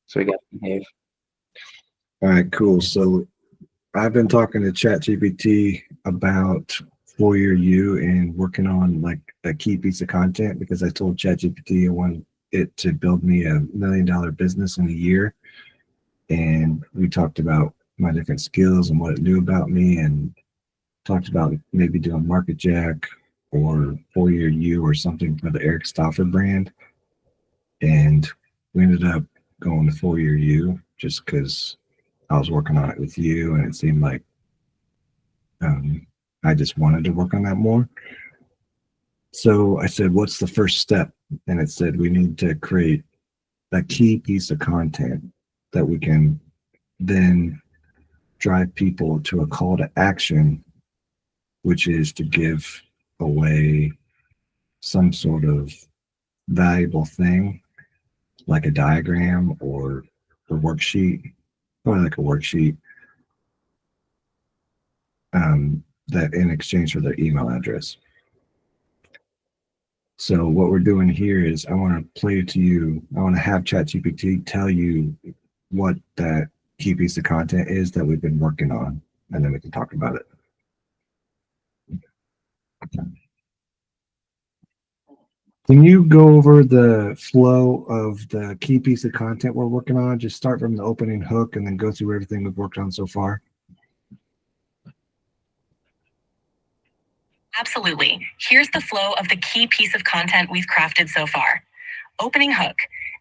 So we got to behave. All right, cool. So I've been talking to ChatGPT about 4-year U and working on like a key piece of content because I told ChatGPT I wanted it to build me $1 million business in a year. And we talked about my different skills and what it knew about me and talked about maybe doing Market Jack or 4-year U or something for the Erich Stauffer brand. And we ended up going to 4-year U just because I was working on it with you and it seemed like I just wanted to work on that more. So I said, what's the first step? And it said, we need to create a key piece of content that we can then drive people to a call to action, which is to give away some sort of valuable thing, like a diagram or a worksheet, or like a worksheet, that in exchange for their email address. So what we're doing here is I want to play it to you. I want to have ChatGPT tell you what that key piece of content is that we've been working on, and then we can talk about it. Can you go over the flow of the key piece of content we're working on? Just start from the opening hook and then go through everything we've worked on so far. Absolutely. Here's the flow of the key piece of content we've crafted so far. Opening hook.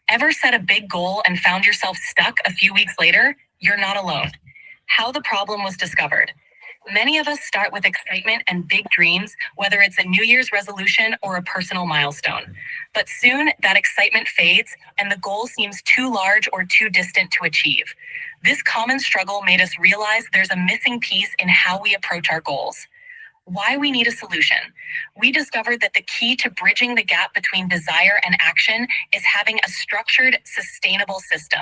Ever set a big goal and found yourself stuck a few weeks later? You're not alone. How the problem was discovered. Many of us start with excitement and big dreams, whether it's a New Year's resolution or a personal milestone. But soon that excitement fades and the goal seems too large or too distant to achieve. This common struggle made us realize there's a missing piece in how we approach our goals. Why we need a solution. We discovered that the key to bridging the gap between desire and action is having a structured, sustainable system.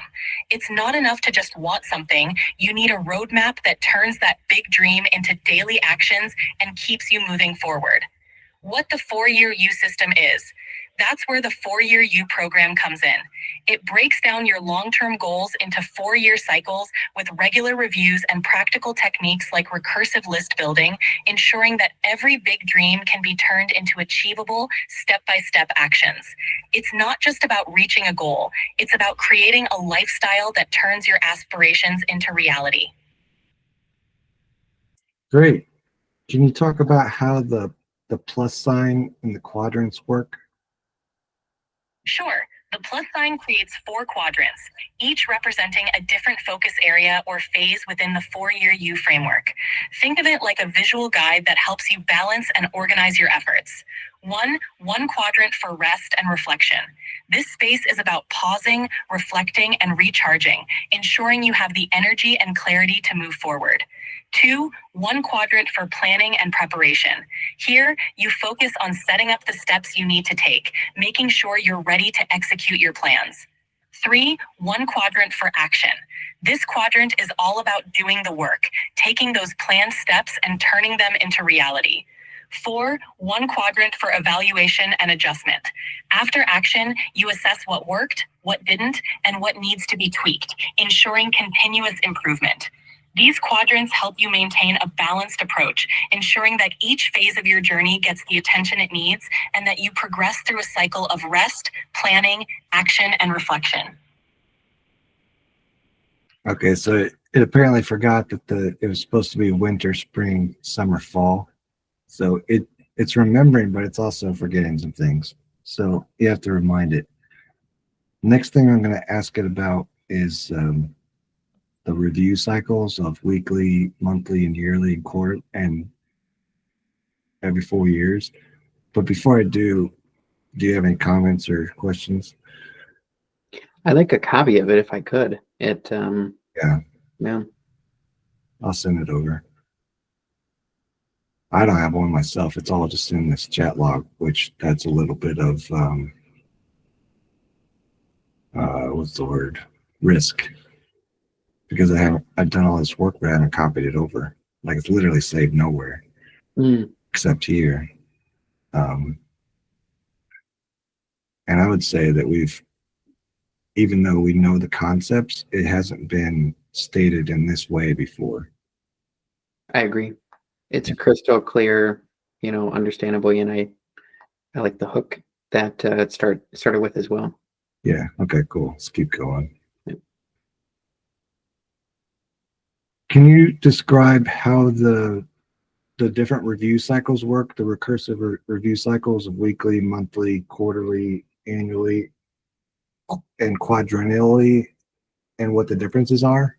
It's not enough to just want something. You need a roadmap that turns that big dream into daily actions and keeps you moving forward. What the 4-year U system is. That's where the 4-year U program comes in. It breaks down your long-term goals into 4-year cycles with regular reviews and practical techniques like recursive list building, ensuring that every big dream can be turned into achievable, step-by-step actions. It's not just about reaching a goal. It's about creating a lifestyle that turns your aspirations into reality. Great. Can you talk about how the plus sign and the quadrants work? Sure. The plus sign creates 4 quadrants, each representing a different focus area or phase within the 4-year U framework. Think of it like a visual guide that helps you balance and organize your efforts. One quadrant for rest and reflection. This space is about pausing, reflecting, and recharging, ensuring you have the energy and clarity to move forward. 2, one quadrant for planning and preparation. Here, you focus on setting up the steps you need to take, making sure you're ready to execute your plans. 3, one quadrant for action. This quadrant is all about doing the work, taking those planned steps and turning them into reality. 4, one quadrant for evaluation and adjustment. After action, you assess what worked, what didn't, and what needs to be tweaked, ensuring continuous improvement. These quadrants help you maintain a balanced approach, ensuring that each phase of your journey gets the attention it needs and that you progress through a cycle of rest, planning, action, and reflection. Okay, so it apparently forgot that it was supposed to be winter, spring, summer, fall. So it's remembering, but it's also forgetting some things. So you have to remind it. Next thing I'm going to ask it about is the review cycles of weekly, monthly, and yearly, and quarter, and every 4 years. But before I do you have any comments or questions? I'd like a copy of it if I could. Yeah. Yeah. I'll send it over. I don't have one myself. It's all just in this chat log, which that's a little bit of what's the word? Risk. Because I've done all this work, but I haven't copied it over. Like it's literally saved nowhere except here. And I would say that we've even though we know the concepts, it hasn't been stated in this way before. I agree. It's crystal clear, understandable, and I like the hook that it started with as well. Yeah. Okay, cool. Let's keep going. Yep. Can you describe how the different review cycles work, the recursive review cycles of weekly, monthly, quarterly, annually, and quadrennially, and what the differences are?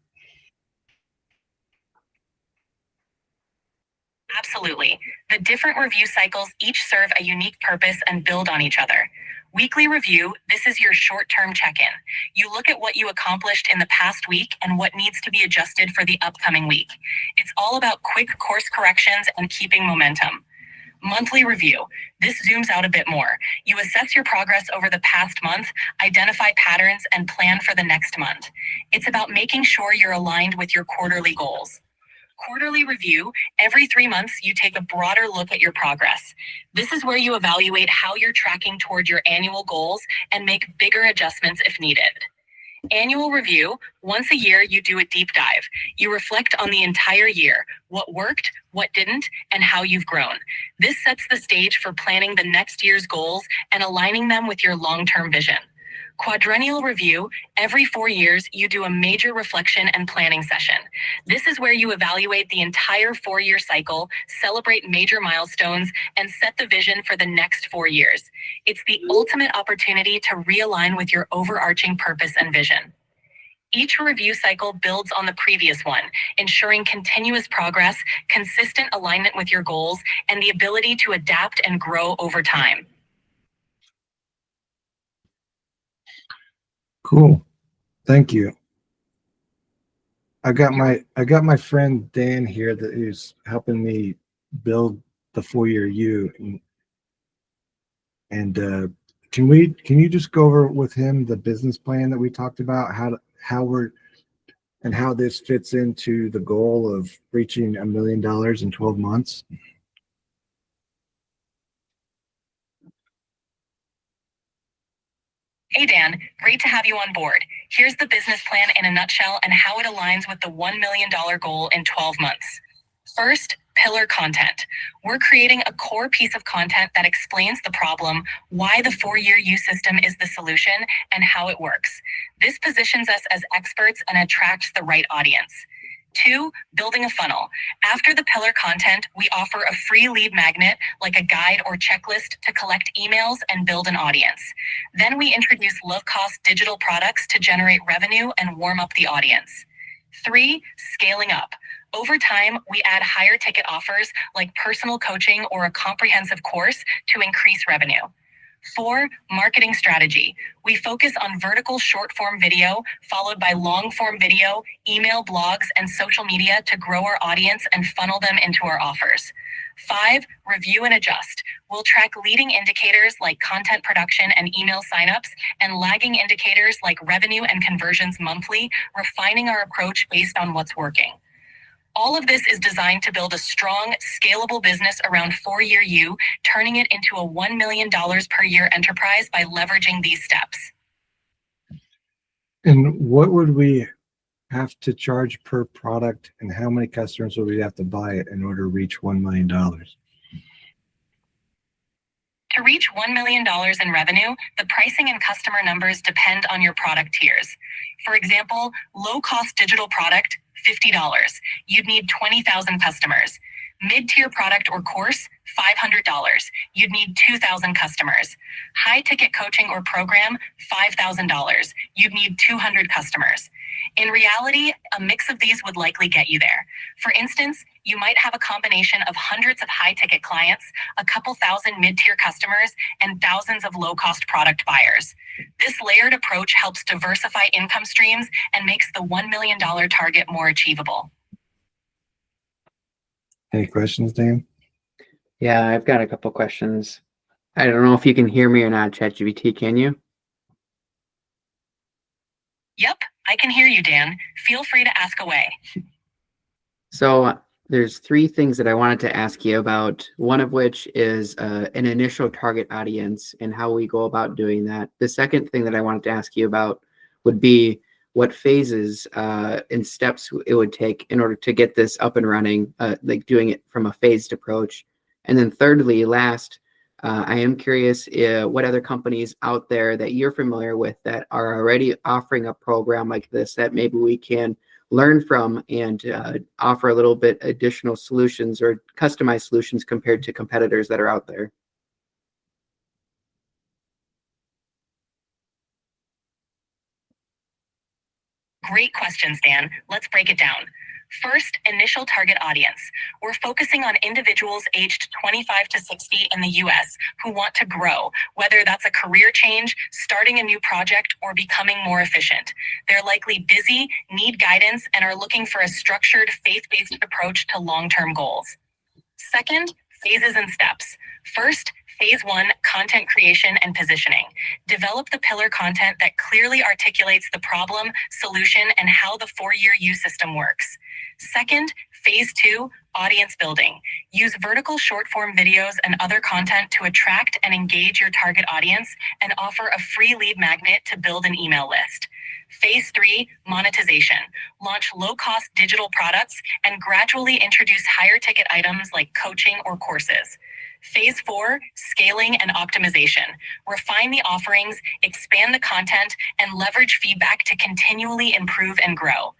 Absolutely. The different review cycles each serve a unique purpose and build on each other. Weekly review, this is your short-term check-in. You look at what you accomplished in the past week and what needs to be adjusted for the upcoming week. It's all about quick course corrections and keeping momentum. Monthly review. This zooms out a bit more. You assess your progress over the past month, identify patterns, and plan for the next month. It's about making sure you're aligned with your quarterly goals. Quarterly review. Every 3 months, you take a broader look at your progress. This is where you evaluate how you're tracking toward your annual goals and make bigger adjustments if needed. Annual review. Once a year, you do a deep dive. You reflect on the entire year, what worked, what didn't, and how you've grown. This sets the stage for planning the next year's goals and aligning them with your long-term vision. Quadrennial review. Every 4 years, you do a major reflection and planning session. This is where you evaluate the entire 4-year cycle, celebrate major milestones, and set the vision for the next 4 years. It's the ultimate opportunity to realign with your overarching purpose and vision. Each review cycle builds on the previous one, ensuring continuous progress, consistent alignment with your goals, and the ability to adapt and grow over time. Cool. Thank you. I got my friend Dan here that is helping me build the 4-year U, and can you just go over with him the business plan that we talked about, how this fits into the goal of reaching $1 million in 12 months? Hey Dan, great to have you on board. Here's the business plan in a nutshell and how it aligns with the $1 million goal in 12 months. First, pillar content. We're creating a core piece of content that explains the problem, why the 4-year U system is the solution, and how it works. This positions us as experts and attracts the right audience. 2, building a funnel. After the pillar content, we offer a free lead magnet, like a guide or checklist to collect emails and build an audience. Then we introduce low-cost digital products to generate revenue and warm up the audience. 3, scaling up. Over time, we add higher ticket offers like personal coaching or a comprehensive course to increase revenue. 4, marketing strategy. We focus on vertical short-form video, followed by long-form video, email, blogs, and social media to grow our audience and funnel them into our offers. 5, review and adjust. We'll track leading indicators like content production and email signups, and lagging indicators like revenue and conversions monthly, refining our approach based on what's working. All of this is designed to build a strong, scalable business around 4-year U, turning it into a $1 million per year enterprise by leveraging these steps. And what would we have to charge per product, and how many customers would we have to buy it in order to reach $1 million? To reach $1 million in revenue, the pricing and customer numbers depend on your product tiers. For example, low-cost digital product, $50. You'd need 20,000 customers. Mid-tier product or course, $500. You'd need 2,000 customers. High-ticket coaching or program, $5,000. You'd need 200 customers. In reality, a mix of these would likely get you there. For instance, you might have a combination of hundreds of high-ticket clients, a couple thousand mid-tier customers, and thousands of low-cost product buyers. This layered approach helps diversify income streams and makes the $1 million target more achievable. Any questions, Dan? Yeah, I've got a couple questions. I don't know if you can hear me or not, ChatGPT, can you? Yep, I can hear you, Dan. Feel free to ask away. So there's 3 things that I wanted to ask you about, one of which is an initial target audience and how we go about doing that. The second thing that I wanted to ask you about would be what phases and steps it would take in order to get this up and running, like doing it from a phased approach. And then thirdly, last, I am curious what other companies out there that you're familiar with that are already offering a program like this that maybe we can learn from and offer a little bit additional solutions or customized solutions compared to competitors that are out there. Great questions, Dan. Let's break it down. First, initial target audience. We're focusing on individuals aged 25 to 60 in the US who want to grow, whether that's a career change, starting a new project, or becoming more efficient. They're likely busy, need guidance, and are looking for a structured, faith-based approach to long-term goals. Second, phases and steps. First, phase 1, content creation and positioning. Develop the pillar content that clearly articulates the problem, solution, and how the 4-year U system works. Second, phase 2, audience building. Use vertical short-form videos and other content to attract and engage your target audience and offer a free lead magnet to build an email list. Phase 3, monetization. Launch low-cost digital products and gradually introduce higher ticket items like coaching or courses. Phase 4, scaling and optimization. Refine the offerings, expand the content, and leverage feedback to continually improve and grow.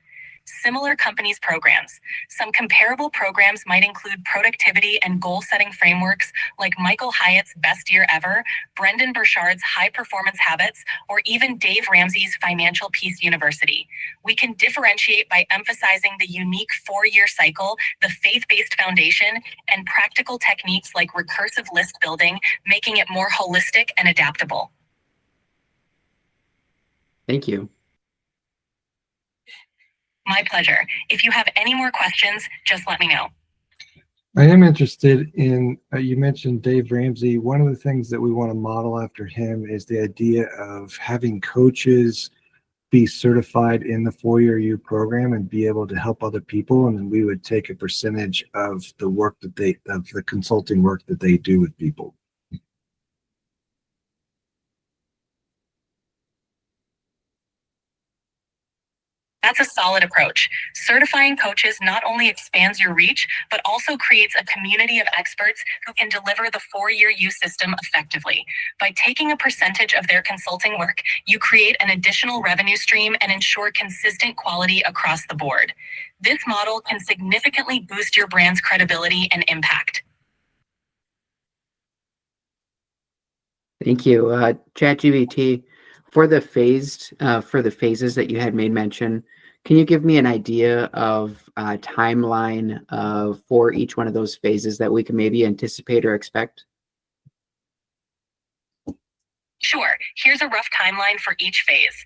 Similar companies' programs. Some comparable programs might include productivity and goal-setting frameworks like Michael Hyatt's Best Year Ever, Brendan Burchard's High Performance Habits, or even Dave Ramsey's Financial Peace University. We can differentiate by emphasizing the unique 4-year cycle, the faith-based foundation, and practical techniques like recursive list building, making it more holistic and adaptable. Thank you. My pleasure. If you have any more questions, just let me know. I am interested in, you mentioned Dave Ramsey. One of the things that we want to model after him is the idea of having coaches be certified in the 4-year U program and be able to help other people. And then we would take a percentage of the work that of the consulting work that they do with people. That's a solid approach. Certifying coaches not only expands your reach, but also creates a community of experts who can deliver the 4-year U system effectively. By taking a percentage of their consulting work, you create an additional revenue stream and ensure consistent quality across the board. This model can significantly boost your brand's credibility and impact. Thank you. ChatGPT, for the phases that you had made mention, can you give me an idea of timeline for each one of those phases that we can maybe anticipate or expect? Sure. Here's a rough timeline for each phase.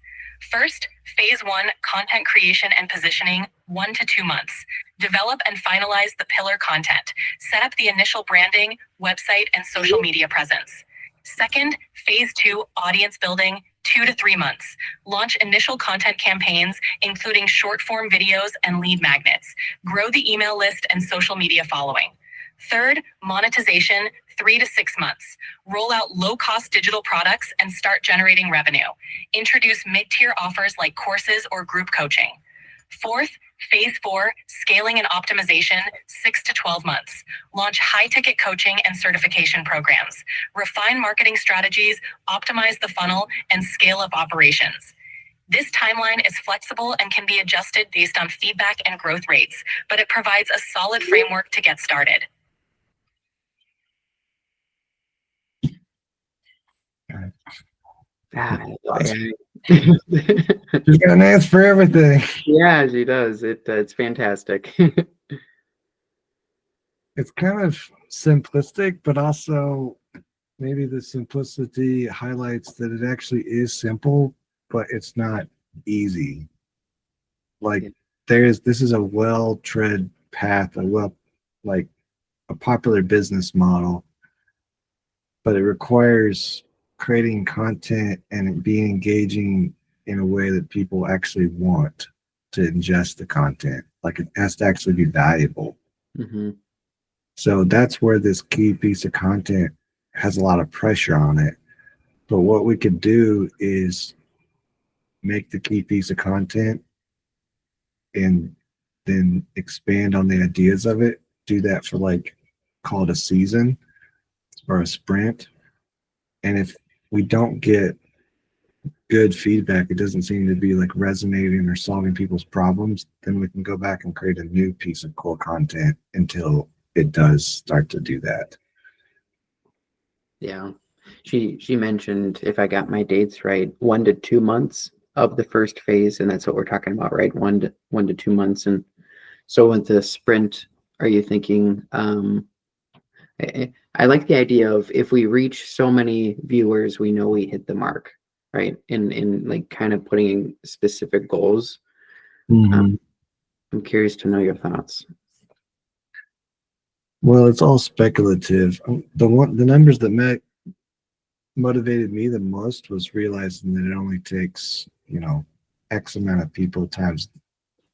First, phase 1, content creation and positioning, 1 to 2 months. Develop and finalize the pillar content. Set up the initial branding, website, and social media presence. Second, phase 2, audience building, 2 to 3 months. Launch initial content campaigns, including short-form videos and lead magnets. Grow the email list and social media following. Third, monetization, 3 to 6 months. Roll out low-cost digital products and start generating revenue. Introduce mid-tier offers like courses or group coaching. Fourth, phase 4, scaling and optimization, 6 to 12 months. Launch high-ticket coaching and certification programs. Refine marketing strategies, optimize the funnel, and scale up operations. This timeline is flexible and can be adjusted based on feedback and growth rates, but it provides a solid framework to get started. She's got an answer for everything. Yeah, she does. It's fantastic. It's kind of simplistic, but also maybe the simplicity highlights that it actually is simple, but it's not easy. Like this is a well-tread path, like a popular business model, but it requires creating content and it being engaging in a way that people actually want to ingest the content. Like it has to actually be valuable. Mm-hmm. So that's where this key piece of content has a lot of pressure on it. But what we could do is make the key piece of content and then expand on the ideas of it. Do that for like, call it a season or a sprint. And if we don't get good feedback, it doesn't seem to be like resonating or solving people's problems, then we can go back and create a new piece of core content until it does start to do that. Yeah. She mentioned, if I got my dates right, 1 to 2 months of the first phase, and that's what we're talking about, right? 1 to 2 months. And so with the sprint, are you thinking, I like the idea of, if we reach so many viewers, we know we hit the mark, right? In like kind of putting in specific goals. I'm curious to know your thoughts. Well, it's all speculative. The numbers that motivated me the most was realizing that it only takes, X amount of people times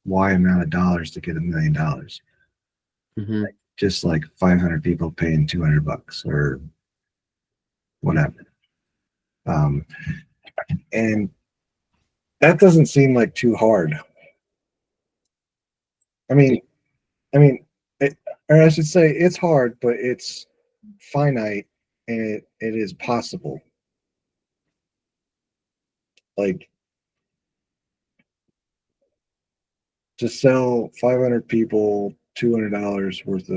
Y amount of dollars to get $1 million. Mm-hmm. Just like 500 people paying $200 or whatever. And that doesn't seem like too hard. I mean, or I should say it's hard, but it's finite and it is possible. Like, to sell 500 people $200 worth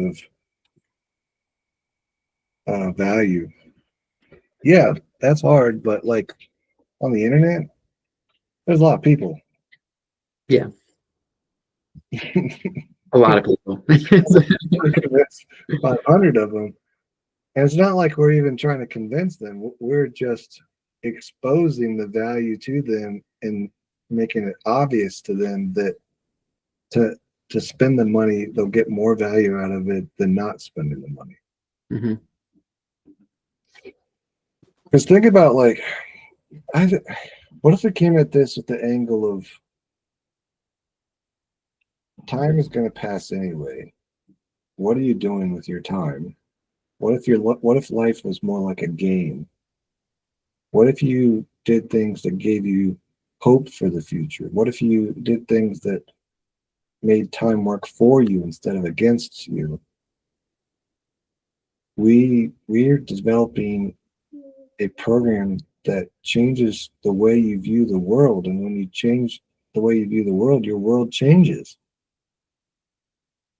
of value. Yeah, that's hard, but like on the internet, there's a lot of people. Yeah. A lot of people. 500 of them. And it's not like we're even trying to convince them. We're just exposing the value to them and making it obvious to them that to spend the money, they'll get more value out of it than not spending the money. Mm-hmm. Because think about, like, what if it came at this with the angle of time is going to pass anyway. What are you doing with your time? What if life was more like a game? What if you did things that gave you hope for the future? What if you did things that made time work for you instead of against you? We're developing a program that changes the way you view the world, and when you change the way you view the world, your world changes.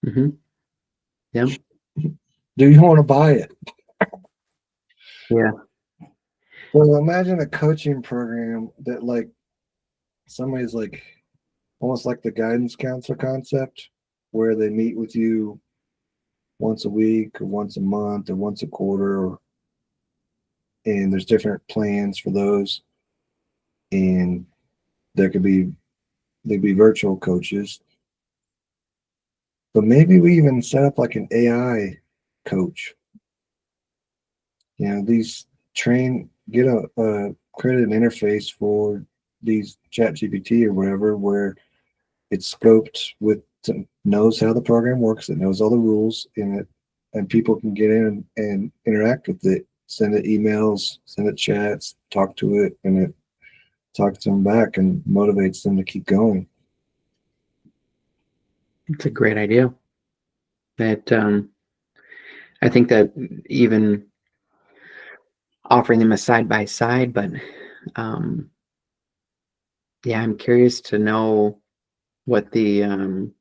Mm-hmm. Yeah. Do you want to buy it? Yeah. Well, imagine a coaching program that, like, somebody's like almost like the guidance counselor concept, where they meet with you once a week or once a month or once a quarter, and there's different plans for those. And there could be they'd be virtual coaches, but maybe we even set up like an AI coach. These get a create an interface for these chat GPT or whatever, where it's scoped with, knows how the program works, it knows all the rules in it, and people can get in and interact with it, send it emails, send it chats, talk to it, and it talks to them back and motivates them to keep going. It's a great idea. That I think that even offering them a side by side, but yeah, I'm curious to know what the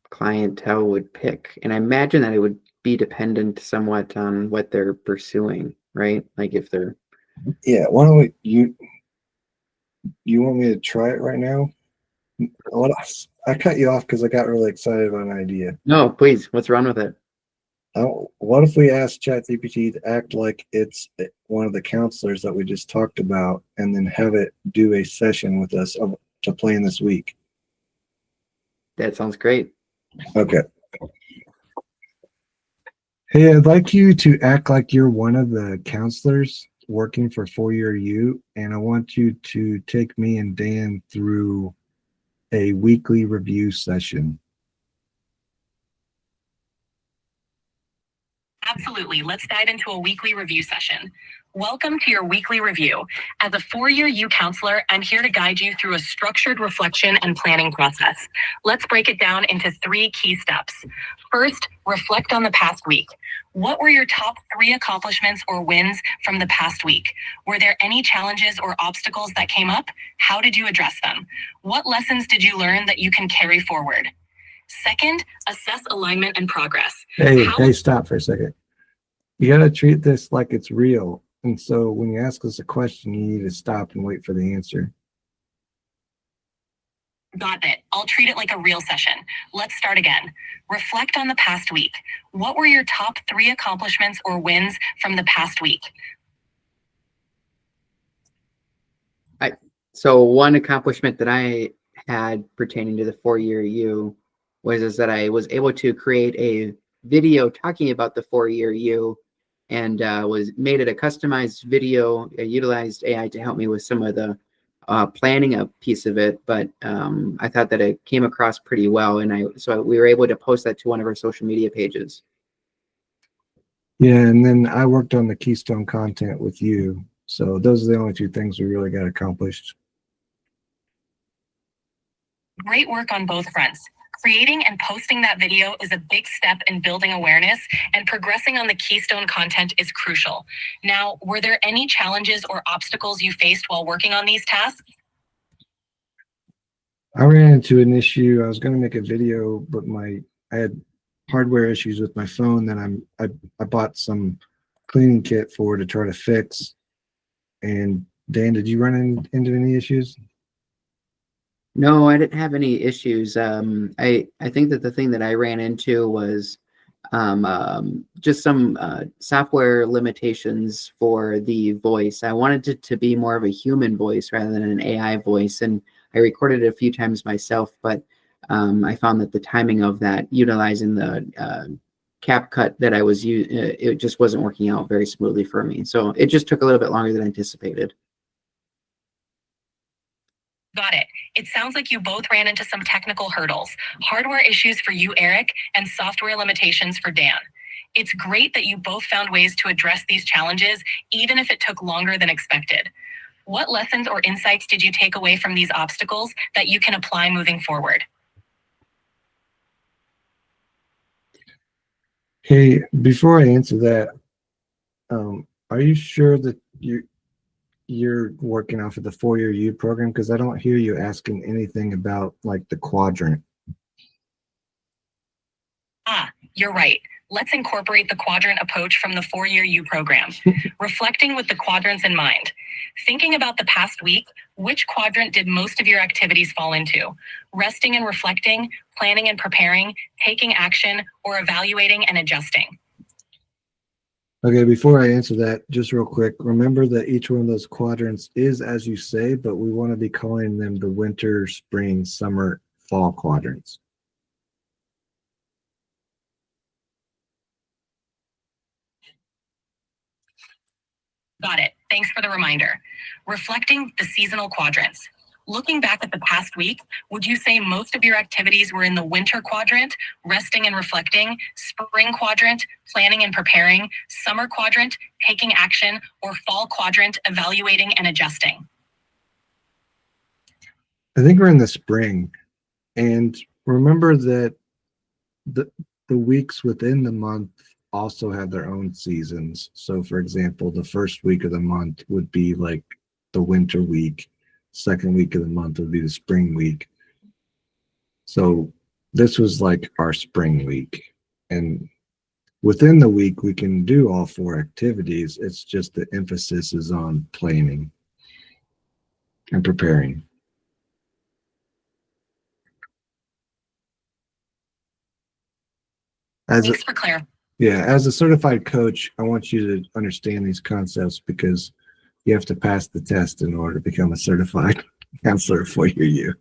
clientele would pick, and I imagine that it would be dependent somewhat on what they're pursuing, right? Like if they're Yeah, why don't you want me to try it right now? What I cut you off because I got really excited about an idea. no, please, what's wrong with it? What if we ask ChatGPT to act like it's one of the counselors that we just talked about, and then have it do a session with us to plan this week? That sounds great. Okay. Hey, I'd like you to act like you're one of the counselors working for 4-Year U, and I want you to take me and Dan through a weekly review session. Absolutely. Let's dive into a weekly review session. Welcome to your weekly review. As a four-year U counselor, I'm here to guide you through a structured reflection and planning process. Let's break it down into 3 key steps. First, reflect on the past week. What were your top 3 accomplishments or wins from the past week? Were there any challenges or obstacles that came up? How did you address them? What lessons did you learn that you can carry forward? Second, assess alignment and progress. Hey, stop for a second. You got to treat this like it's real. And so when you ask us a question, you need to stop and wait for the answer. Got it. I'll treat it like a real session. Let's start again. Reflect on the past week. What were your top 3 accomplishments or wins from the past week? So one accomplishment that I had pertaining to the 4-year U was that I was able to create a video talking about the 4-year U, and made it a customized video. I utilized AI to help me with some of the planning a piece of it, but I thought that it came across pretty well, and so we were able to post that to one of our social media pages. Yeah, and then I worked on the Keystone content with you. So those are the only 2 things we really got accomplished. Great work on both fronts. Creating and posting that video is a big step in building awareness, and progressing on the Keystone content is crucial. Now, were there any challenges or obstacles you faced while working on these tasks? I ran into an issue. I was going to make a video, but I had hardware issues with my phone that I bought some cleaning kit for to try to fix. And Dan, did you run into any issues? No, I didn't have any issues. I think that the thing that I ran into was just some software limitations for the voice. I wanted it to be more of a human voice rather than an AI voice, and I recorded it a few times myself, but I found that the timing of that, utilizing the CapCut that I was using, it just wasn't working out very smoothly for me. So it just took a little bit longer than anticipated. Got it. It sounds like you both ran into some technical hurdles, hardware issues for you, Eric, and software limitations for Dan. It's great that you both found ways to address these challenges, even if it took longer than expected. What lessons or insights did you take away from these obstacles that you can apply moving forward? Hey, before I answer that, are you sure that you're working off of the 4-year U program? Because I don't hear you asking anything about like the quadrant. You're right. Let's incorporate the quadrant approach from the 4-year U program. Reflecting with the quadrants in mind. Thinking about the past week, which quadrant did most of your activities fall into? Resting and reflecting, planning and preparing, taking action, or evaluating and adjusting? Okay, before I answer that, just real quick, remember that each one of those quadrants is as you say, but we want to be calling them the winter, spring, summer, fall quadrants. Got it. Thanks for the reminder. Reflecting the seasonal quadrants. Looking back at the past week, would you say most of your activities were in the winter quadrant, resting and reflecting, spring quadrant, planning and preparing, summer quadrant, taking action, or fall quadrant, evaluating and adjusting? I think we're in the spring. And remember that the weeks within the month also have their own seasons. So for example, the first week of the month would be like the winter week. Second week of the month would be the spring week. So this was like our spring week. And within the week, we can do all 4 activities. It's just the emphasis is on planning and preparing. Thanks for clarifying. Yeah, as a certified coach, I want you to understand these concepts because you have to pass the test in order to become a certified counselor for your U.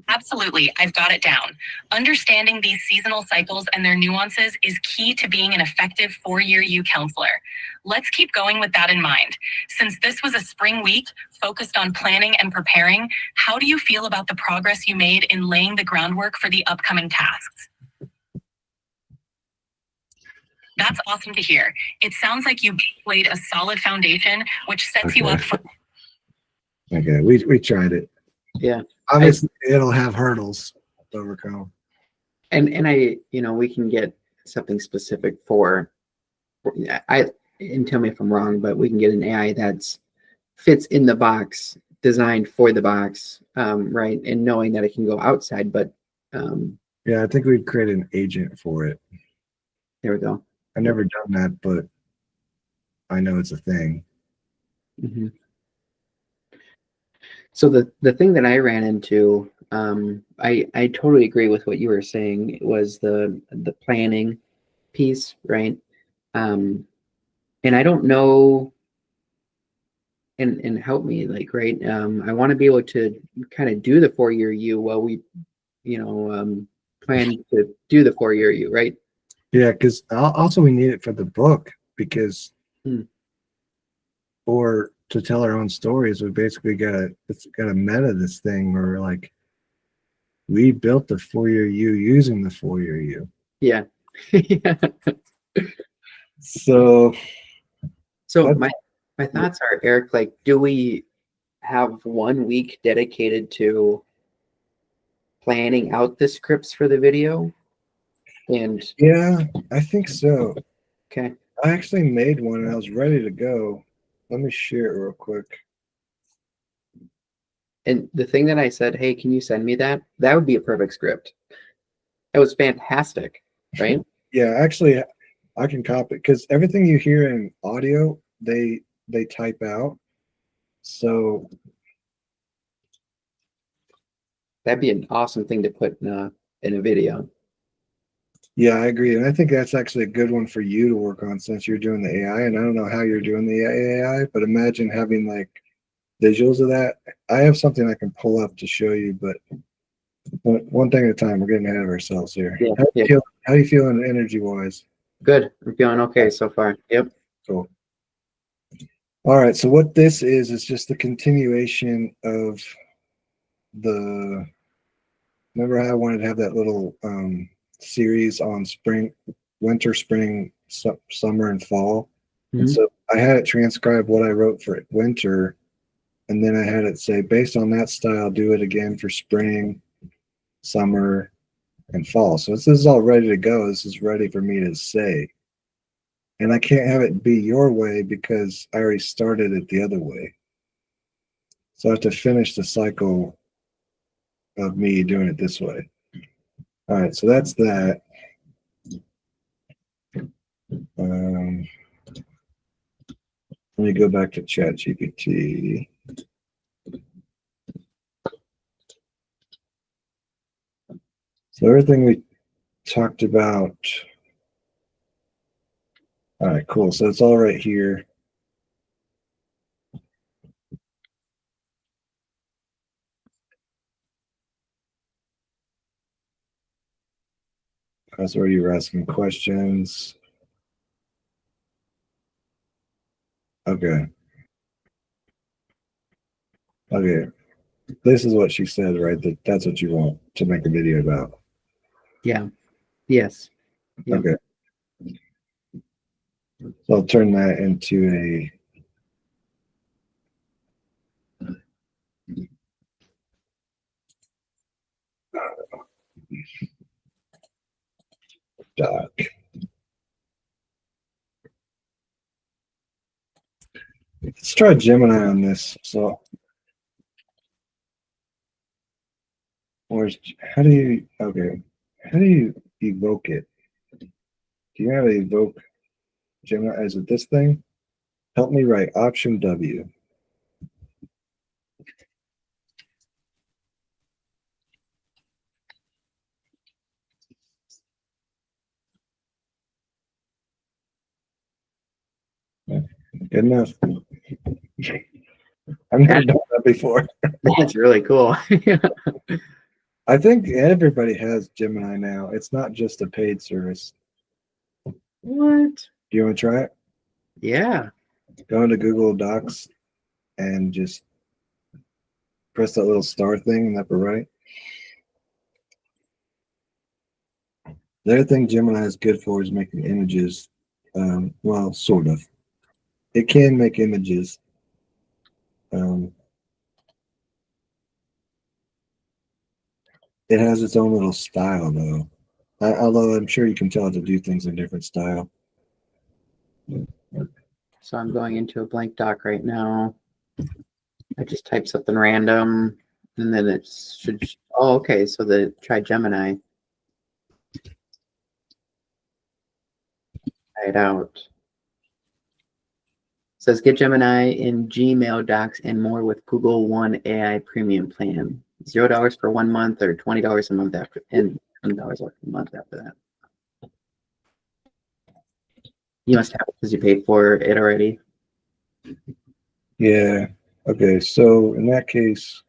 Absolutely, I've got it down. Understanding these seasonal cycles and their nuances is key to being an effective 4-year U counselor. Let's keep going with that in mind. Since this was a spring week focused on planning and preparing, how do you feel about the progress you made in laying the groundwork for the upcoming tasks? That's awesome to hear. It sounds like you laid a solid foundation, which sets you up for. Okay, we tried it. Yeah. Obviously, it'll have hurdles to overcome. And I, we can get something specific for and tell me if I'm wrong, but we can get an AI that's fits in the box, designed for the box, right? And knowing that it can go outside, but yeah, I think we'd create an agent for it. there we go. I've never done that, but I know it's a thing. Mm-hmm. So the thing that I ran into, I totally agree with what you were saying. It was the planning piece, right? And I don't know, and help me, like, right? I want to be able to kind of do the 4-year U while we, plan to do the 4-year U, right? Yeah, because also we need it for the book because, or to tell our own stories, we basically it's got to meta this thing where like we built the 4-year U using the 4-year U. Yeah. Yeah. So my thoughts are, Eric, like, do we have 1 week dedicated to planning out the scripts for the video? And yeah, I think so. okay. I actually made one and I was ready to go. Let me share it real quick. And the thing that I said, hey, can you send me that? That would be a perfect script. That was fantastic, right? Yeah, actually, I can copy because everything you hear in audio, they type out. So That'd be an awesome thing to put in a video. yeah, I agree, and I think that's actually a good one for you to work on since you're doing the AI. And I don't know how you're doing the AI, but imagine having like visuals of that. I have something I can pull up to show you, but one thing at a time. We're getting ahead of ourselves here. Yeah, How you feeling energy wise? Good. I'm feeling okay so far. Yep. Cool. All right. So what this is just the continuation of the. Remember how I wanted to have that little series on spring, winter, spring, summer, and fall. Mm-hmm. And so I had it transcribe what I wrote for winter, and then I had it say, based on that style, do it again for spring, summer, and fall. So this is all ready to go. This is ready for me to say. And I can't have it be your way because I already started it the other way. So I have to finish the cycle of me doing it this way. All right, so that's that. Let me go back to ChatGPT. So everything we talked about. All right, cool. So it's all right here. That's where you were asking questions. Okay. Okay. This is what she said, right? That's what you want to make a video about. Yeah. Yes. Yep. Okay. So I'll turn that into a doc. Let's try Gemini on this. So, how do you evoke it? Do you have to evoke Gemini? Is it this thing? Help me write option W. Good enough. I've never done that before. That's really cool. I think everybody has Gemini now. It's not just a paid service. What? Do you want to try it? Yeah. Go into Google Docs and just press that little star thing in the upper right. The other thing Gemini is good for is making images Well, sort of. It can make images. It has its own little style, though. Although I'm sure you can tell it to do things in different style. So I'm going into a blank doc right now. I just type something random, and then it should. Oh, okay. So try Gemini. Try it out. It says get Gemini in Gmail docs and more with Google One AI Premium plan. $0 for 1 month or $20 a month after, and $20 a month after that. You must have it because you paid for it already. Yeah. Okay. So in that case,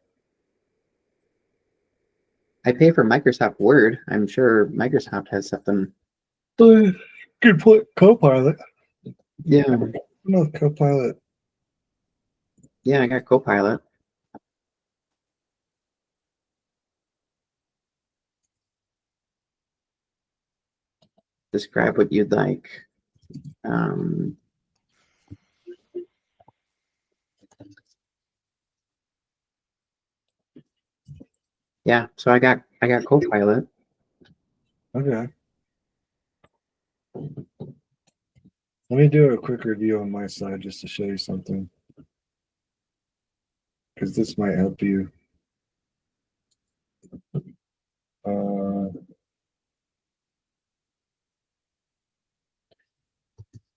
I pay for Microsoft Word. I'm sure Microsoft has something. good point. Copilot. Yeah. No, Copilot. Yeah, I got Copilot. Describe what you'd like. Yeah, so I got Copilot. Okay. Let me do a quick review on my side just to show you something. Because this might help you.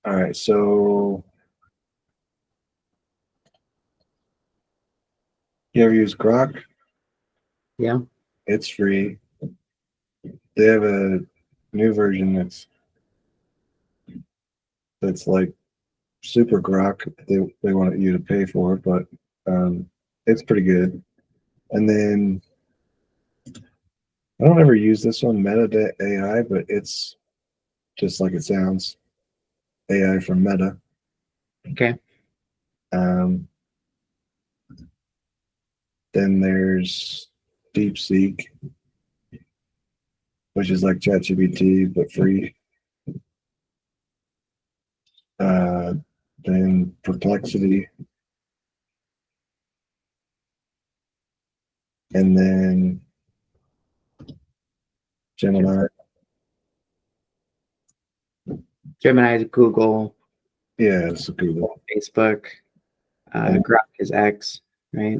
All right, so you ever use Grok? Yeah. It's free. They have a new version that's like super Grok. They want you to pay for it, but it's pretty good. And then I don't ever use this one, Meta AI, but it's just like it sounds, AI from Meta. Okay. Then there's DeepSeek, which is like ChatGPT but free. Then Perplexity, and then Gemini. Gemini is Google. Yeah, it's Google. Facebook. Grok is X, right?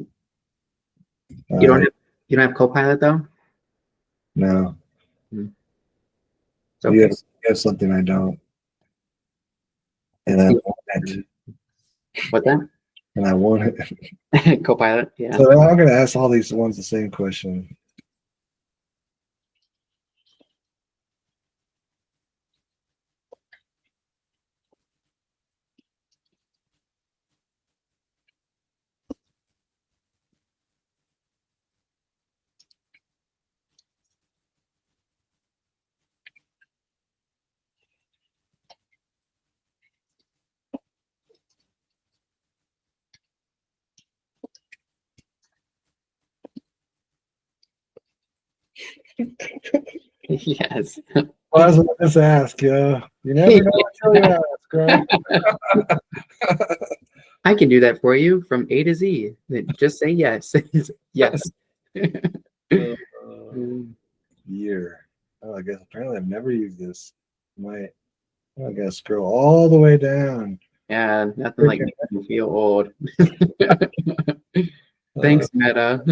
Uh, You don't have Copilot though? no. It's okay. You have something I don't. And I want it. What's that? And I want it. Copilot, yeah. So I'm going to ask all these ones the same question. Yes. Well, that's what I just ask. You never know until you ask, right? I can do that for you from A to Z. Just say yes. Yes. Year. Oh, I guess apparently I've never used this. I gotta scroll all the way down. Yeah, nothing like making you feel old. Thanks, Meta.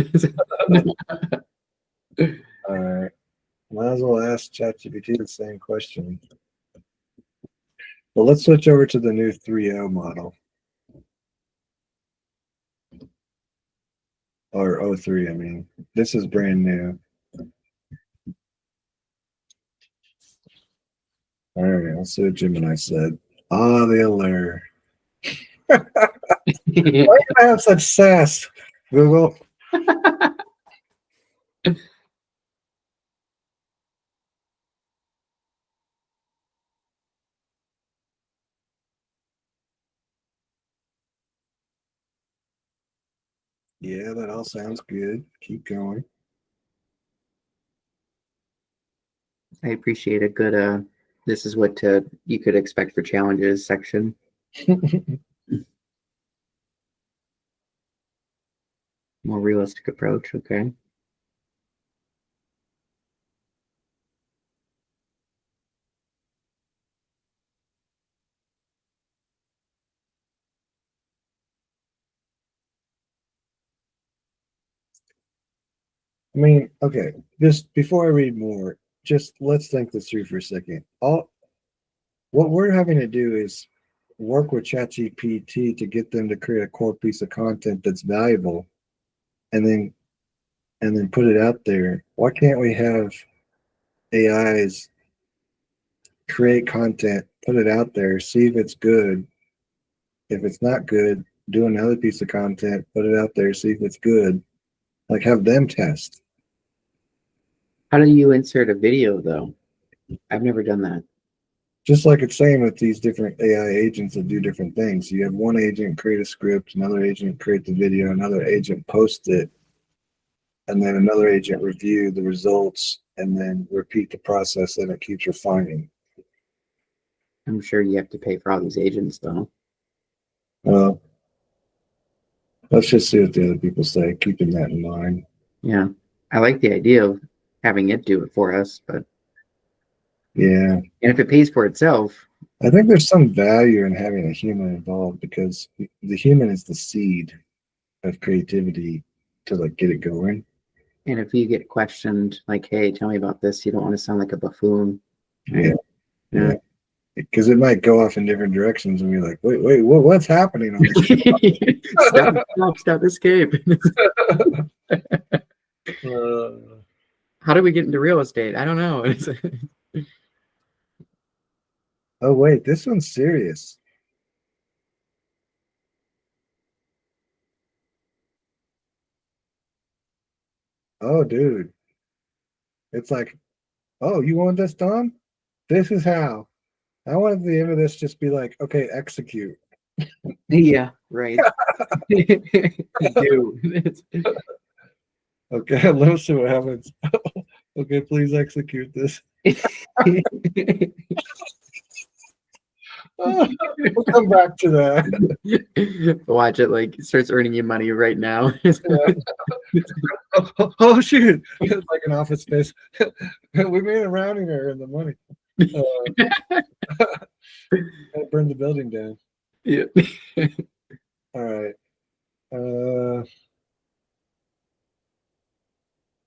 All right. Might as well ask ChatGPT the same question. Well, let's switch over to the new 3.0 model. Or 03, I mean. This is brand new. All right, let's see what Gemini said. Ah, the alert. Why do you have such sass, Google? Yeah, that all sounds good. Keep going. I appreciate a good this is what you could expect for challenges section. More realistic approach. Okay. I mean, okay, just before I read more, just let's think this through for a second. What we're having to do is work with ChatGPT to get them to create a core piece of content that's valuable, and then put it out there. Why can't we have AIs create content, put it out there, see if it's good? If it's not good, do another piece of content, put it out there, see if it's good. Like have them test. How do you insert a video though? I've never done that. Just like it's saying with these different AI agents that do different things. You have one agent create a script, another agent create the video, another agent post it, and then another agent review the results and then repeat the process, and it keeps refining. I'm sure you have to pay for all these agents though. Let's just see what the other people say, keeping that in mind. Yeah. I like the idea of having it do it for us, but Yeah. and if it pays for itself. I think there's some value in having a human involved because the human is the seed of creativity to like get it going. And if you get questioned like, hey, tell me about this, you don't want to sound like a buffoon. Yeah. Yeah. Yeah. Because it might go off in different directions and be like, wait, what's happening on this? Stop, escape. How do we get into real estate? I don't know. Oh, wait, this one's serious. Oh, dude. It's like, oh, you want this done? This is how. I want the end of this just be like, okay, execute. Yeah, right. Do. Okay, let's see what happens. Okay, please execute this. We'll come back to that. Watch it, like it starts earning you money right now. Oh shoot! It's like an office space. We made a rounding error in the money. I burned the building down. Yeah. All right.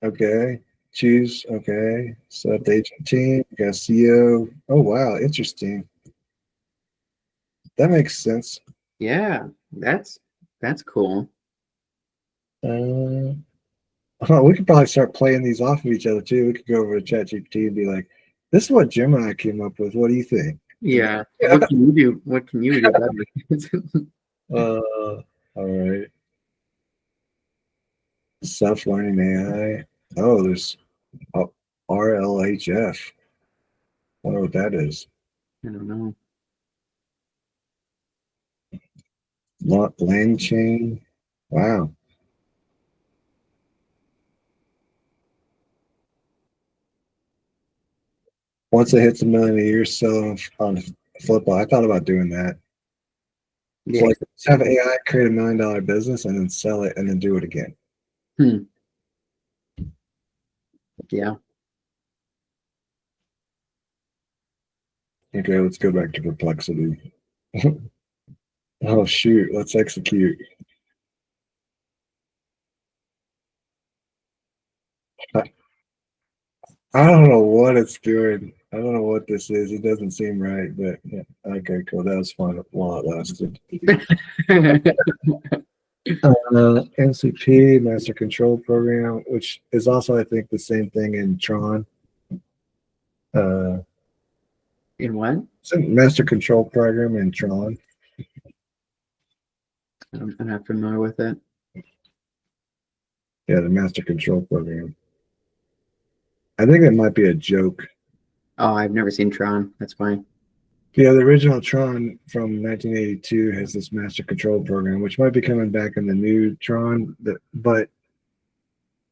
Okay. Choose. Okay. Select agent team. Got CEO. Oh wow, interesting. That makes sense. Yeah, that's cool. We could probably start playing these off of each other too. We could go over to ChatGPT and be like, "This is what Jim and I came up with. What do you think?" Yeah. What can you do? What can you do better? All right. Self-learning AI. Oh, there's RLHF. I wonder what that is. I don't know. Land chain. Wow. Once it hits $1 million a year, sell on Flippa. I thought about doing that. Yeah. So like, let's have AI create $1 million business and then sell it and then do it again. Yeah. Okay, let's go back to perplexity. Oh shoot, let's execute. I don't know what it's doing. I don't know what this is. It doesn't seem right, but yeah. Okay, cool. That was fun while it lasted. MCP, Master Control Program, which is also, I think, the same thing in Tron. In what? Master Control Program in Tron. I'm not familiar with it. Yeah, the Master Control Program. I think it might be a joke. Oh, I've never seen Tron. That's fine. Yeah, the original Tron from 1982 has this Master Control Program, which might be coming back in the new Tron. But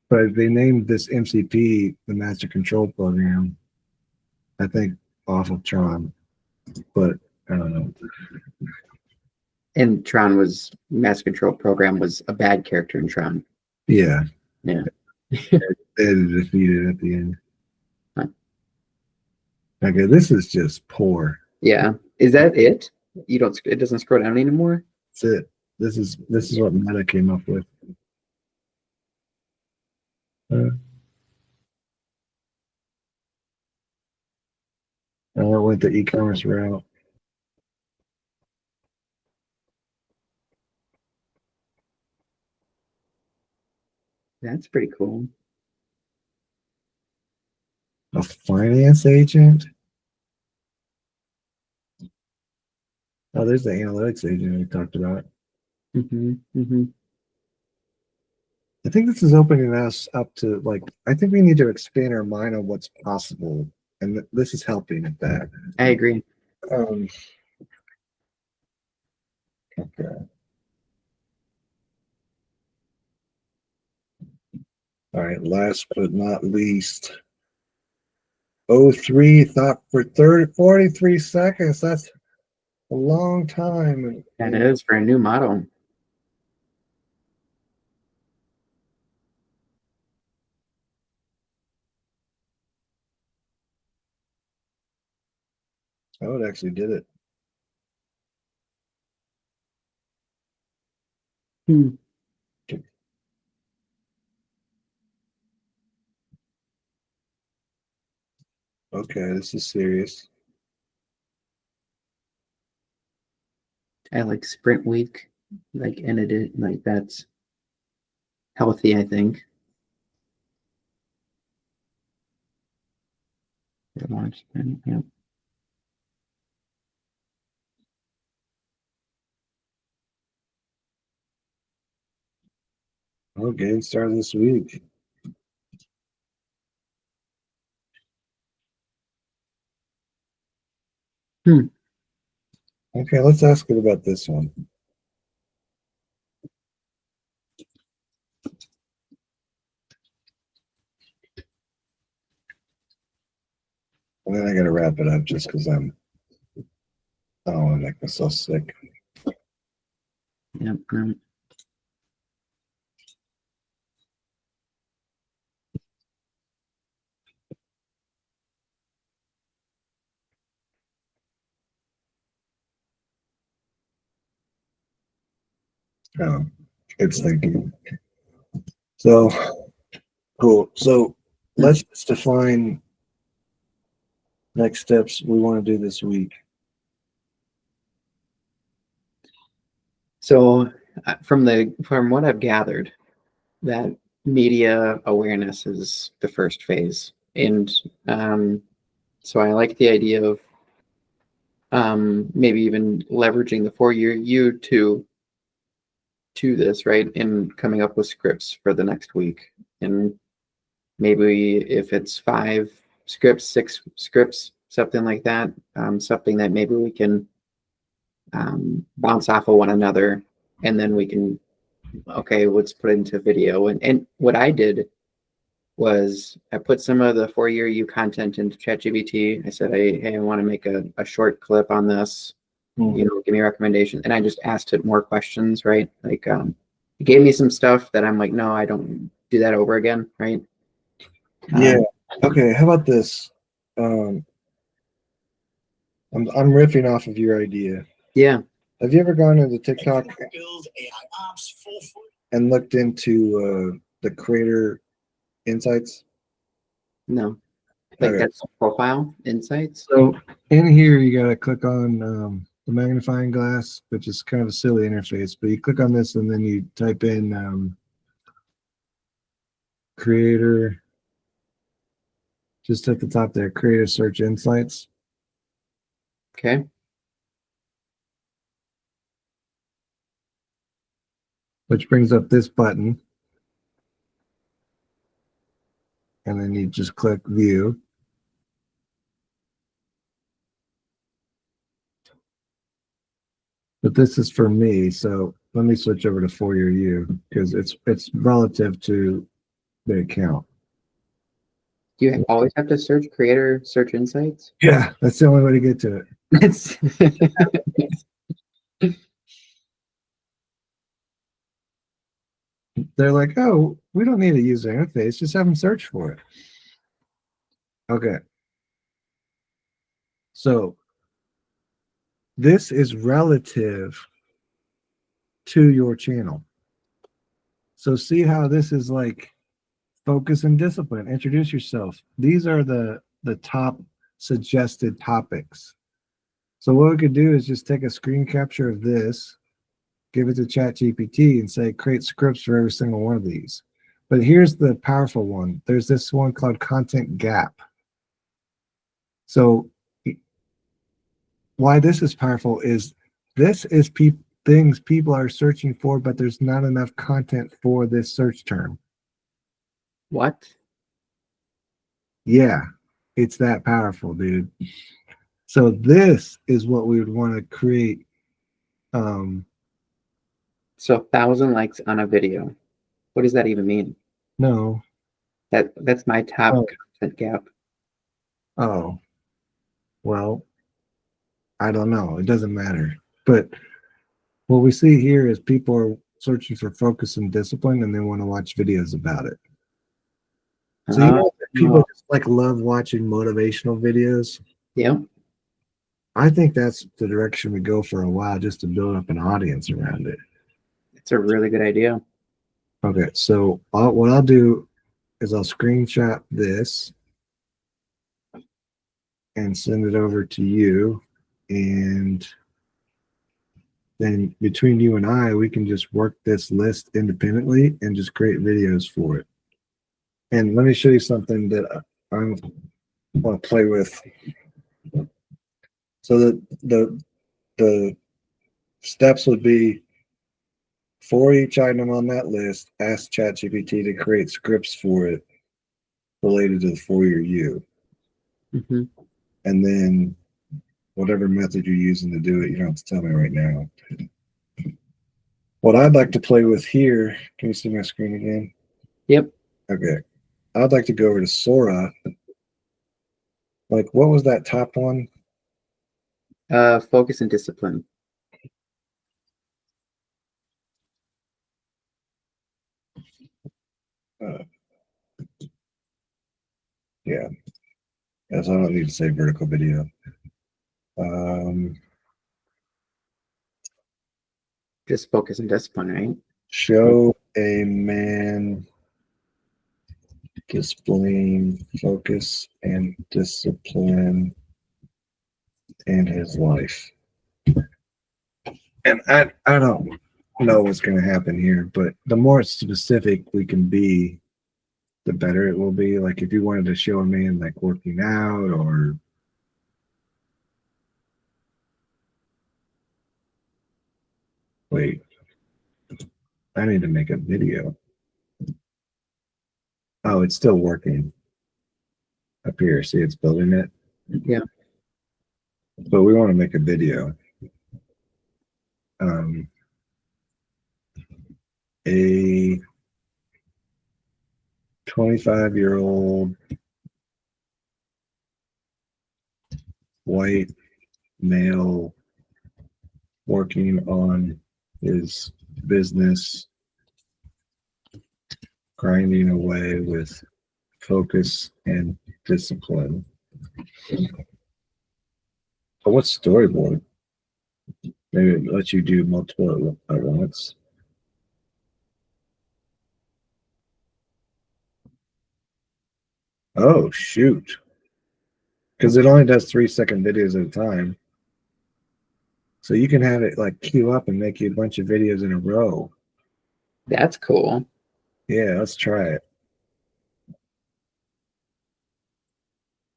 they named this MCP the Master Control Program. I think off of Tron, but I don't know. And Tron was Mass Control Program was a bad character in Tron. Yeah. Yeah. They had to defeat it at the end. Huh. Okay, this is just poor. Yeah. Is that it? You don't. It doesn't scroll down anymore. That's it. This is what Meta came up with. I went the e-commerce route. That's pretty cool. A finance agent? Oh, there's the analytics agent we talked about. Mm-hmm. Mm-hmm. I think this is opening us up to, like, I think we need to expand our mind on what's possible. And this is helping at that. I agree. Okay. All right, last but not least. 03 thought for 43 seconds. That's a long time. That is for a new model. Oh, it actually did it. Okay, this is serious. I like Sprint Week, like ended it like that's healthy. I think. Launch sprint. Yeah. Okay, started this week. Okay, let's ask it about this one. And then I gotta wrap it up just because I don't want to make myself sick. Yep. Oh, it's thinking. So cool. So let's just define next steps we want to do this week. So, from what I've gathered, that media awareness is the first phase, and so I like the idea of maybe even leveraging the 4-year U to this, right, and coming up with scripts for the next week, and maybe if it's 5 scripts, 6 scripts, something like that, something that maybe we can bounce off of one another, and then we can, okay, let's put it into video. And what I did was I put some of the 4-year U content into ChatGPT. I said, hey, I want to make a short clip on this. Give me a recommendation. And I just asked it more questions, right? Like, it gave me some stuff that I'm like, no, I don't do that over again, right? Yeah. Okay. How about this? I'm riffing off of your idea. Yeah. Have you ever gone into TikTok and looked into the creator insights? No. Like that's profile insights. So in here, you got to click on the magnifying glass, which is kind of a silly interface, but you click on this and then you type in creator, just at the top there, creator search insights. Okay. Which brings up this button. And then you just click view. But this is for me, so let me switch over to 4-year U because it's relative to the account. Do you always have to search creator search insights? Yeah, that's the only way to get to it. It's They're like, oh, we don't need a user interface. Just have them search for it. Okay. So this is relative to your channel. So see how this is like focus and discipline. Introduce yourself. These are the top suggested topics. So what we could do is just take a screen capture of this, give it to ChatGPT and say, create scripts for every single one of these. But here's the powerful one. There's this one called content gap. So why this is powerful is this is things people are searching for, but there's not enough content for this search term. what? Yeah, it's that powerful, dude. So this is what we would want to create. So 1,000 likes on a video. What does that even mean? No. That's my top Oh. content gap. Oh. Well, I don't know. It doesn't matter. But what we see here is people are searching for focus and discipline, and they want to watch videos about it. So you know, people just like love watching motivational videos. Yeah. I think that's the direction we go for a while, just to build up an audience around it. It's a really good idea. Okay, so what I'll do is I'll screenshot this and send it over to you, and then between you and I, we can just work this list independently and just create videos for it. And let me show you something that I want to play with. So the steps would be, for each item on that list, ask ChatGPT to create scripts for it related to the For-Your You. Mm-hmm. And then whatever method you're using to do it, you don't have to tell me right now. What I'd like to play with here, can you see my screen again? Yep. Okay. I'd like to go over to Sora. Like, what was that top one? Focus and discipline. Yeah. Yes, I don't need to say vertical video. Just focus and discipline, right? Show a man displaying focus and discipline in his life. And I don't know what's going to happen here, but the more specific we can be, the better it will be. Like if you wanted to show a man like working out, or wait, I need to make a video. Oh, it's still working up here. See, it's building it. Yeah. But we want to make a video. A 25-year-old white male working on his business, grinding away with focus and discipline. But what's storyboard? Maybe it lets you do multiple at once. Oh, shoot. Because it only does 3-second videos at a time. So you can have it like queue up and make you a bunch of videos in a row. That's cool. Yeah, let's try it.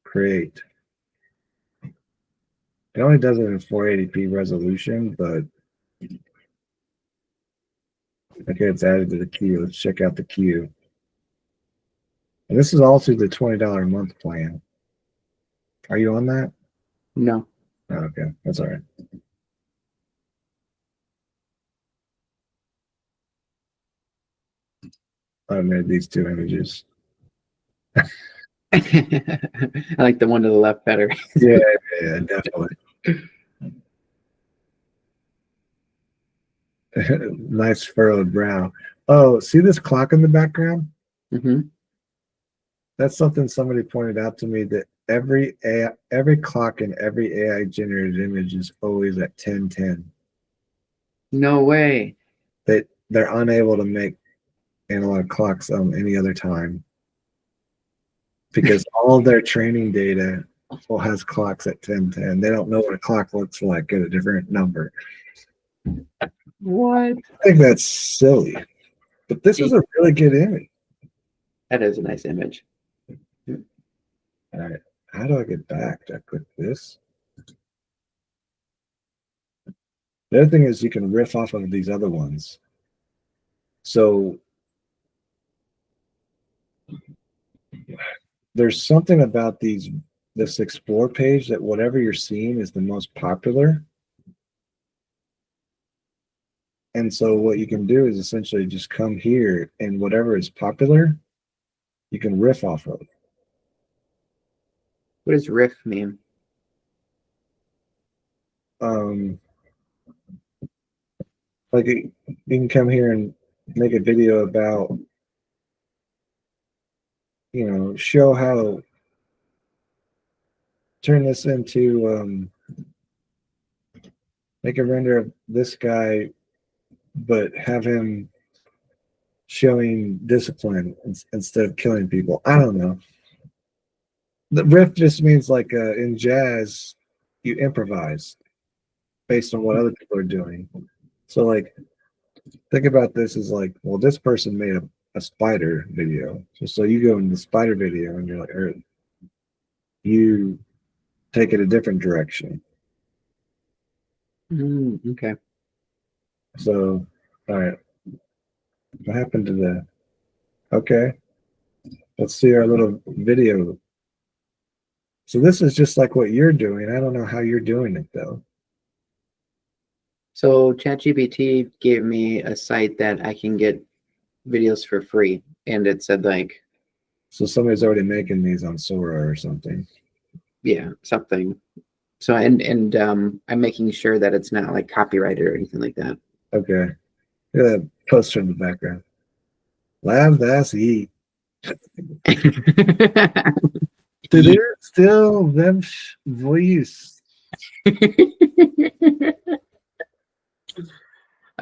Create. It only does it in 480p resolution, but okay, it's added to the queue. Let's check out the queue. And this is all through the $20 a month plan. Are you on that? No. Oh, okay, that's all right. I made these two images. I like the one to the left better. Yeah, definitely. Nice furrowed brow. Oh, see this clock in the background? Hmm. That's something somebody pointed out to me, that every clock in every AI generated image is always at 10:10. No way. They're unable to make analog clocks any other time because all of their training data all has clocks at 10:10. They don't know what a clock looks like at a different number. What? I think that's silly, but this is a really good image. That is a nice image. All right, how do I get back? Do I click this? The other thing is you can riff off of these other ones. So there's something about this explore page that whatever you're seeing is the most popular. And so what you can do is essentially just come here and whatever is popular, you can riff off of. What does riff mean? Like you can come here and make a video about, show how turn this into make a render of this guy, but have him showing discipline instead of killing people. I don't know. The riff just means like in jazz, you improvise based on what other people are doing. So like, think about this as like, well, this person made a spider video. So you go in the spider video and you're like, or you take it a different direction. Okay. So, all right. What happened to the, okay. Let's see our little video. So this is just like what you're doing. I don't know how you're doing it though. So ChatGPT gave me a site that I can get videos for free, and it said like, So somebody's already making these on Sora or something. yeah, something. So I'm making sure that it's not like copyrighted or anything like that. Okay. Look at that poster in the background. Laugh, that's eat. They're still them voice.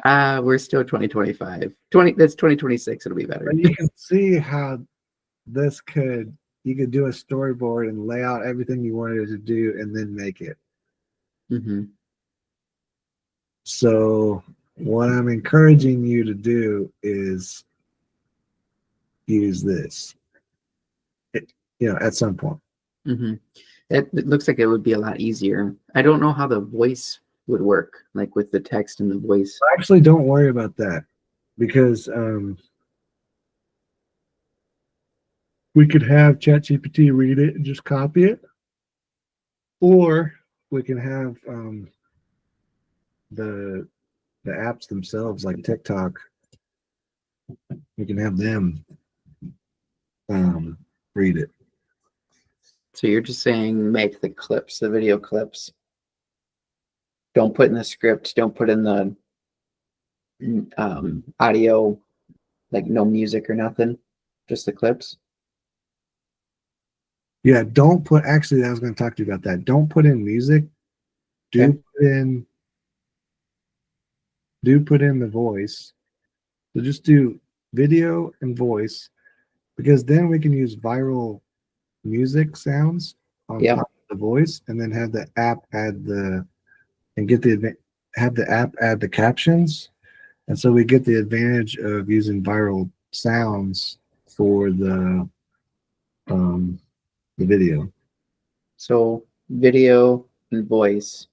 We're still 2025. That's 2026. It'll be better. And you can see how this you could do a storyboard and lay out everything you wanted it to do and then make it. Mm-hmm. So what I'm encouraging you to do is use this, at some point. Mm-hmm. It looks like it would be a lot easier. I don't know how the voice would work, like with the text and the voice. Actually, don't worry about that because we could have ChatGPT read it and just copy it, or we can have the apps themselves, like TikTok. We can have them read it. So you're just saying make the clips, the video clips. Don't put in the script. Don't put in the audio, like no music or nothing. Just the clips. Yeah, don't put. Actually, I was going to talk to you about that. Don't put in music. Do Okay. put in the voice. So just do video and voice, because then we can use viral music sounds on Yeah. top of the voice, and then have the app add have the app add the captions, and so we get the advantage of using viral sounds for the video. So video and voice,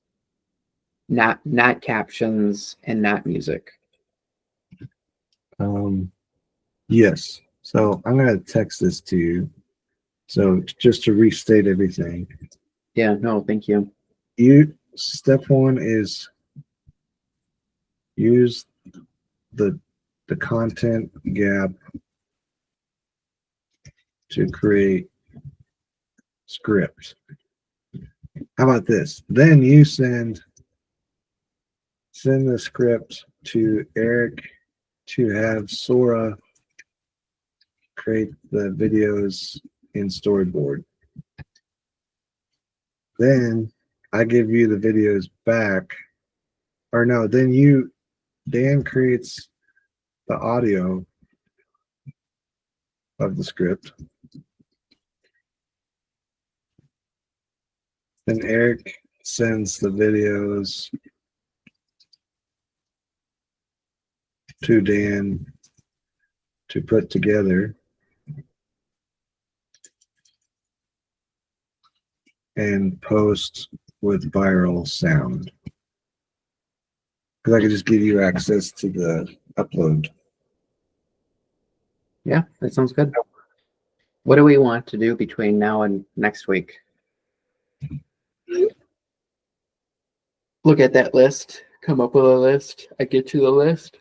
not captions and not music. Yes. So I'm going to text this to you. So just to restate everything. Yeah, no, thank you. Step one is use the content gap to create script. How about this? Then you send the script to Eric to have Sora create the videos in storyboard. Then I give you the videos back, or no, then Dan creates the audio of the script. Then Eric sends the videos to Dan to put together and post with viral sound. Because I could just give you access to the upload. Yeah, that sounds good. What do we want to do between now and next week? Look at that list, come up with a list. I get you the list.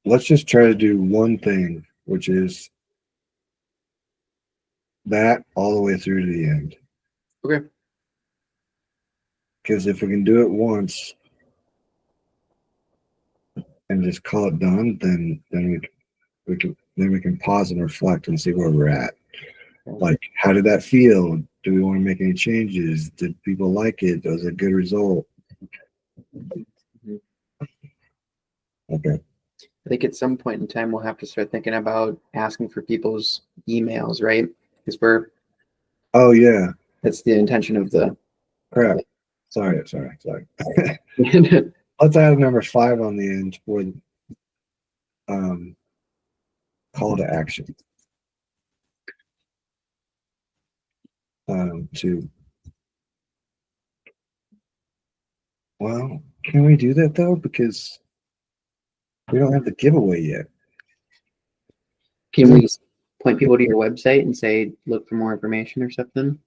Let's just try to do one thing, which is that all the way through to the end. Okay. Because if we can do it once and just call it done, then we can pause and reflect and see where we're at. Like, how did that feel? Do we want to make any changes? Did people like it? Was it a good result? Okay. I think at some point in time we'll have to start thinking about asking for people's emails, right? Because Oh yeah. that's the intention of the Crap. Sorry. Let's add number 5 on the end for call to action. Well, can we do that though? Because we don't have the giveaway yet. Can we point people to your website and say, look for more information or something?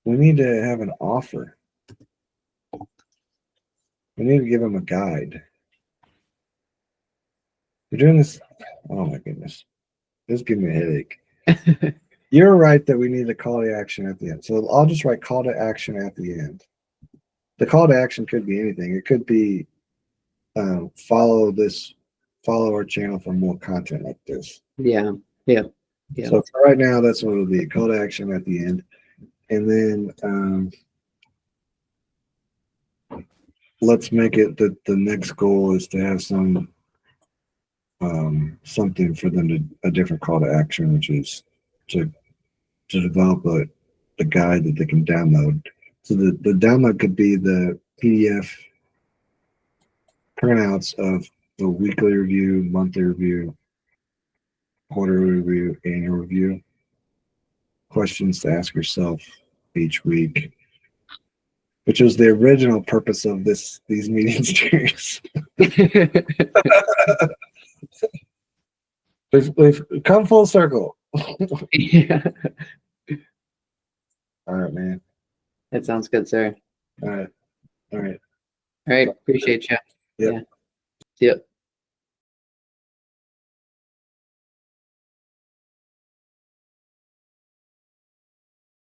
We need to have an offer. We need to give them a guide. We're doing this. Oh my goodness. This gives me a headache. You're right that we need a call to action at the end. So I'll just write call to action at the end. The call to action could be anything. It could be follow our channel for more content like this. Yeah. So for right now, that's what it'll be, a call to action at the end. And then let's make it that the next goal is to have something for them to, a different call to action, which is to develop a guide that they can download. So the download could be the PDF printouts of the weekly review, monthly review, quarterly review, annual review, questions to ask yourself each week, which was the original purpose of these meeting series. We've come full circle. Yeah. All right, man. That sounds good, sir. All right. All right. Appreciate you. Yep. Yeah. See ya.